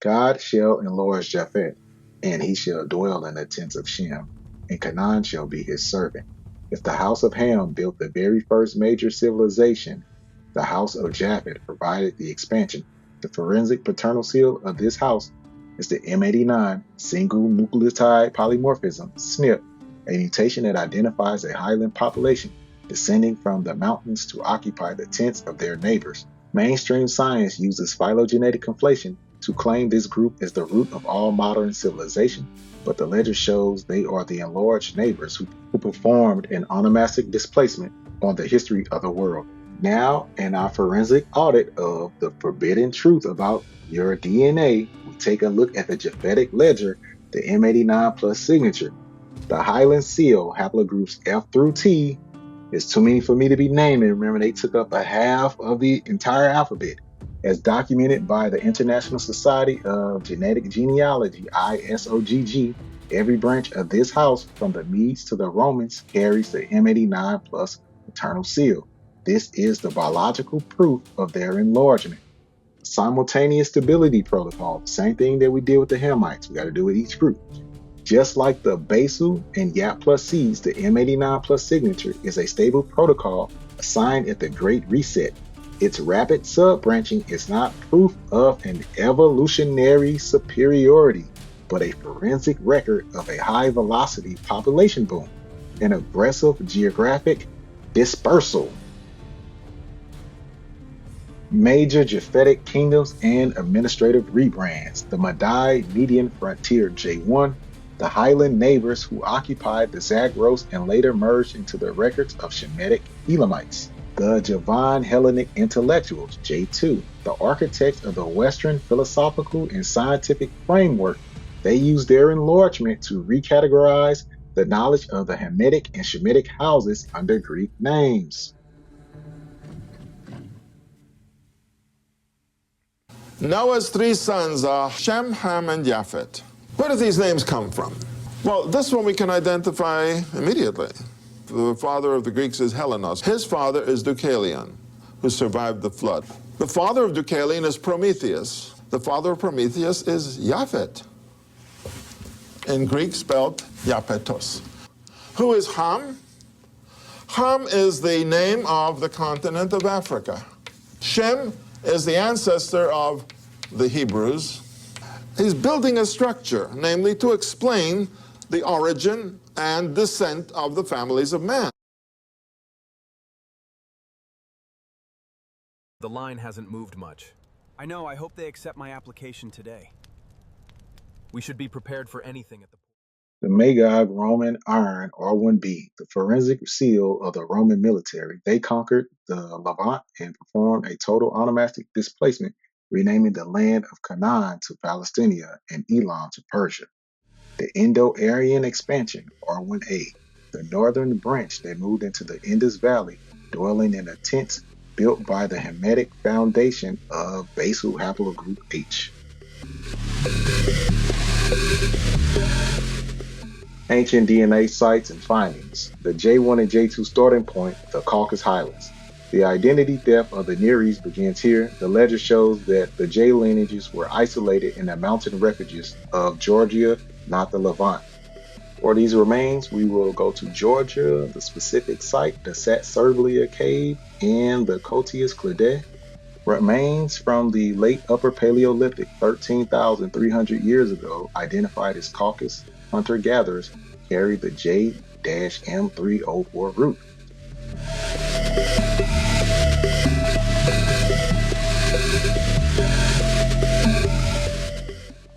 God shall enlarge Japheth, and he shall dwell in the tents of Shem, and Canaan shall be his servant. If the house of Ham built the very first major civilization, the house of Japheth provided the expansion. The forensic paternal seal of this house is the M89 single nucleotide polymorphism, SNP, a mutation that identifies a highland population descending from the mountains to occupy the tents of their neighbors. Mainstream science uses phylogenetic conflation to claim this group is the root of all modern civilization, but the ledger shows they are the enlarged neighbors who performed an onomastic displacement on the history of the world. Now, in our forensic audit of the forbidden truth about your DNA, we take a look at the Japhetic ledger, the M89 plus signature. The Highland seal, haplogroups F through T, is too many for me to be naming. Remember, they took up a half of the entire alphabet. As documented by the International Society of Genetic Genealogy, ISOGG, every branch of this house, from the Medes to the Romans, carries the M89 plus paternal seal. This is the biological proof of their enlargement. Simultaneous stability protocol, same thing that we did with the Hamites. We got to do with each group. Just like the Basu and Yap plus Cs, the M89 plus signature is a stable protocol assigned at the Great Reset. Its rapid sub-branching is not proof of an evolutionary superiority, but a forensic record of a high-velocity population boom, an aggressive geographic dispersal. Major Japhetic kingdoms and administrative rebrands. The Madai Median Frontier J1, the highland neighbors who occupied the Zagros and later merged into the records of Shemitic Elamites. The Javan Hellenic intellectuals, J2, the architects of the Western philosophical and scientific framework. They used their enlargement to recategorize the knowledge of the Hamitic and Shemitic houses under Greek names. Noah's three sons are Shem, Ham, and Japheth. Where do these names come from? Well, this one we can identify immediately. The father of the Greeks is Helenos. His father is Deucalion, who survived the flood. The father of Deucalion is Prometheus. The father of Prometheus is Japheth, in Greek spelled Japetos. Who is Ham? Ham is the name of the continent of Africa. Shem is the ancestor of the Hebrews. He's building a structure, namely to explain the origin and descent of the families of man. The line hasn't moved much. I know, I hope they accept my application today. We should be prepared for anything at the The Magog Roman iron R1b, the forensic seal of the Roman military. They conquered the Levant and performed a total onomastic displacement, renaming the land of Canaan to Palestina and Elam to Persia. The Indo-Aryan expansion, R1a, the northern branch that moved into the Indus Valley, dwelling in a tent built by the Hamitic foundation of basal haplogroup H. Ancient DNA sites and findings. The J1 and J2 starting point, the Caucasus Highlands. The identity theft of the Near East begins here. The ledger shows that the J lineages were isolated in the mountain refuges of Georgia, not the Levant. For these remains, we will go to Georgia, the specific site, the Satsurblia Cave, and the Caucasus Clade. Remains from the late Upper Paleolithic, 13,300 years ago, identified as Caucasus hunter-gatherers, carry the J-M304 route.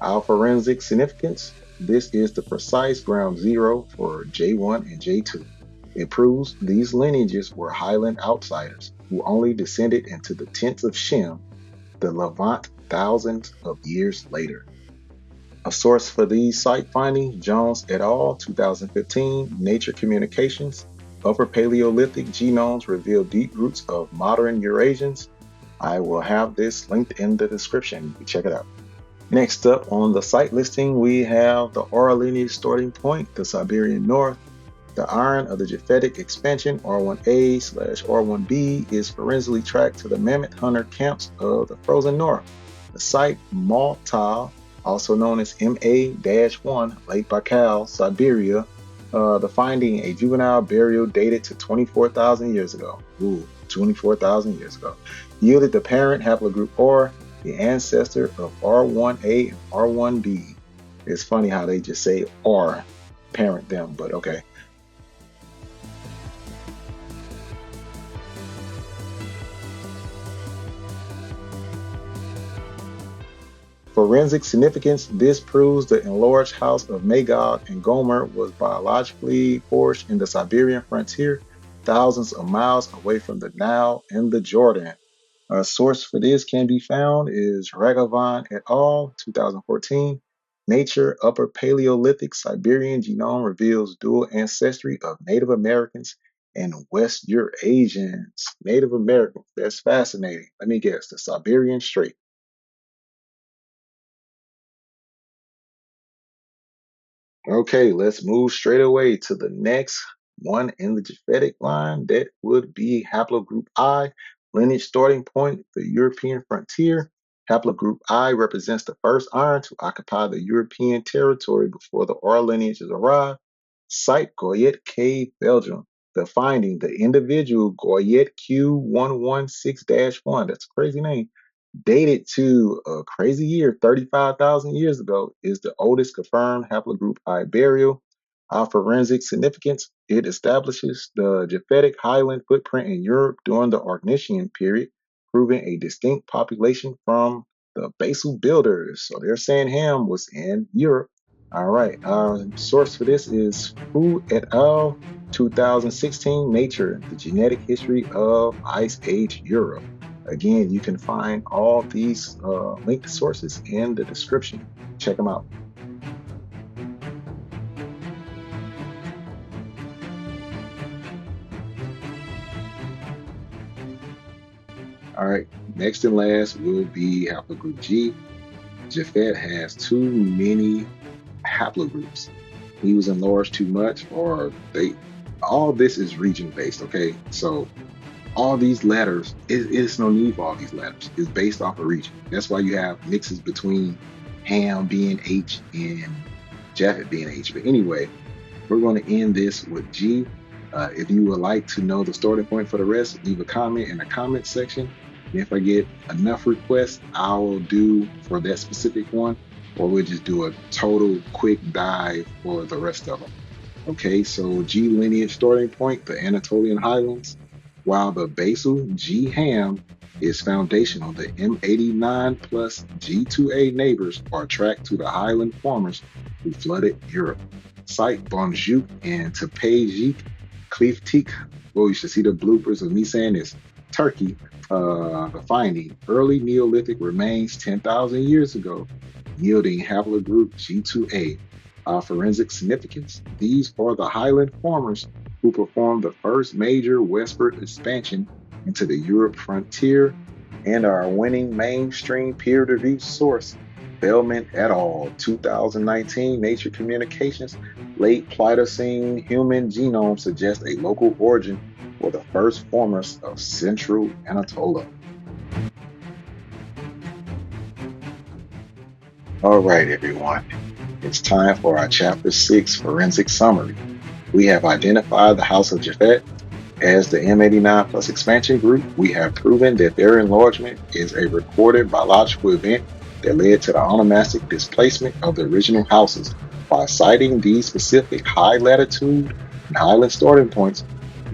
Our forensic significance. This is the precise ground zero for J1 and J2. It proves these lineages were highland outsiders who only descended into the tents of Shem, the Levant, thousands of years later. A source for these site findings, Jones et al., 2015, Nature Communications. Upper Paleolithic genomes reveal deep roots of modern Eurasians. I will have this linked in the description. You can check it out. Next up on the site listing, we have the R lineage starting point, the Siberian North. The iron of the Japhetic expansion, R1a/R1b, is forensically tracked to the Mammoth hunter camps of the frozen North. The site Malta, also known as MA-1, Lake Baikal, Siberia, the finding a juvenile burial dated to 24,000 years ago. Ooh, 24,000 years ago. Yielded the parent haplogroup or the ancestor of R1a and R1b. It's funny how they just say R, parent them, but okay. Forensic significance. This proves the enlarged house of Magog and Gomer was biologically forged in the Siberian frontier, thousands of miles away from the Nile and the Jordan. A source for this can be found is Ragavan et al., 2014. Nature Upper Paleolithic Siberian genome reveals dual ancestry of Native Americans and West Eurasians. Native Americans, that's fascinating. Let me guess, the Siberian Strait. Okay, let's move straight away to the next one in the Japhetic line. That would be haplogroup I, lineage starting point, the European frontier. Haplogroup I represents the first iron to occupy the European territory before the R lineages arrived. Site Goyet Cave, Belgium. The finding, the individual Goyet Q116-1, that's a crazy name, dated to a crazy year, 35,000 years ago, is the oldest confirmed haplogroup I burial. Our forensic significance, it establishes the Japhetic highland footprint in Europe during the Ornithian period, proving a distinct population from the basal builders. So they're saying Ham was in Europe. All right, our source for this is Fu et al. 2016, Nature, the genetic history of Ice Age Europe. Again, you can find all these linked sources in the description. Check them out. All right, next and last will be haplogroup G. Japhet has too many haplogroups. He was enlarged too much, or they. All this is region based. Okay, so all these letters, it's no need for all these letters. It's based off a region. That's why you have mixes between Ham being H and Japheth being H. But anyway, we're going to end this with G. If you would like to know the starting point for the rest, leave a comment in the comment section. And if I get enough requests, I will do for that specific one, or we'll just do a total quick dive for the rest of them. Okay, so G lineage starting point, the Anatolian highlands, while the basal G ham is foundational. The M89 plus G2A neighbors are tracked to the highland farmers who flooded Europe. Site Bonjouk and Tepejik, Kliftik. Oh, you should see the bloopers of me saying this. Turkey, the finding early Neolithic remains 10,000 years ago, yielding haplogroup G2A. Forensic significance. These are the highland farmers who performed the first major westward expansion into the Europe frontier and are winning mainstream peer-reviewed source. Bellman et al. 2019 Nature Communications. Late Pleistocene human genome suggests a local origin for the first farmers of central Anatolia. All right, everyone. It's time for our Chapter 6 forensic summary. We have identified the House of Japheth as the M89 plus expansion group. We have proven that their enlargement is a recorded biological event that led to the onomastic displacement of the original houses. By citing these specific high latitude and highland starting points,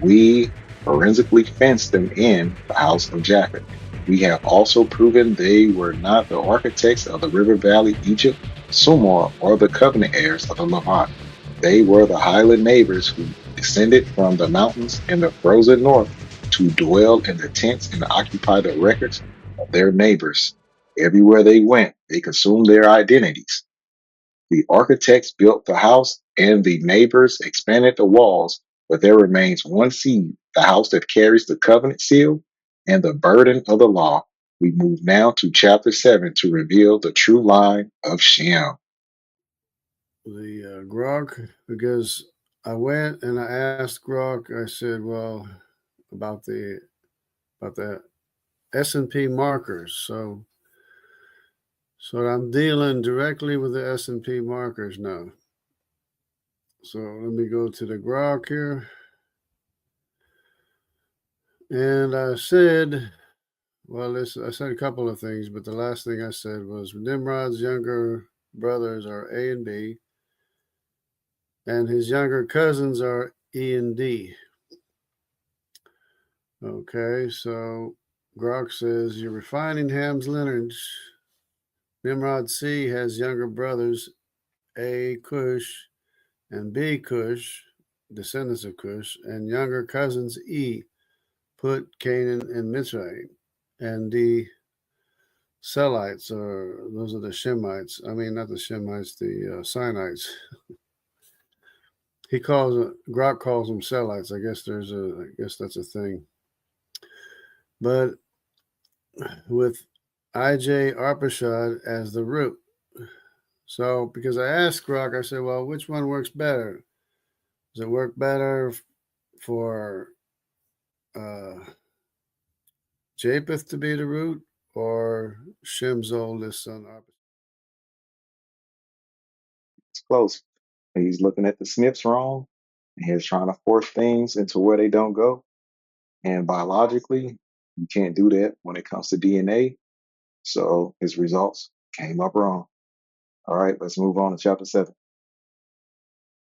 we forensically fenced them in the House of Japheth. We have also proven they were not the architects of the River Valley, Egypt, Sumer, or the covenant heirs of the Levant. They were the highland neighbors who descended from the mountains in the frozen north to dwell in the tents and occupy the records of their neighbors. Everywhere they went, they consumed their identities. The architects built the house and the neighbors expanded the walls, but there remains one seed, the house that carries the covenant seal and the burden of the law. We move now to chapter 7 to reveal the true line of Shem. The Grok, because I went and I asked Grok, I said, well, about the S&P markers. So So I'm dealing directly with the S&P markers now. So let me go to the grok here. And I said, well, I said a couple of things, but the last thing I said was Nimrod's younger brothers are A and B, and his younger cousins are E and D. Okay, so grok says you're refining Ham's lineage. Nimrod C has younger brothers A, Cush, and B, Cush, descendants of Cush, and younger cousins E, Put, Canaan, and Mitzrayim, and D, Selites, or those are the Shemites. I mean, not the Shemites, the Sinites. Grok calls them Selites. I guess that's a thing. But with IJ Arpachad as the root. So, because I asked Grok, I said, well, which one works better? Does it work better for Japheth to be the root or Shem's oldest son? It's close. He's looking at the snips wrong, and he's trying to force things into where they don't go. And biologically, you can't do that when it comes to DNA. So his results came up wrong. All right, let's move on to chapter 7.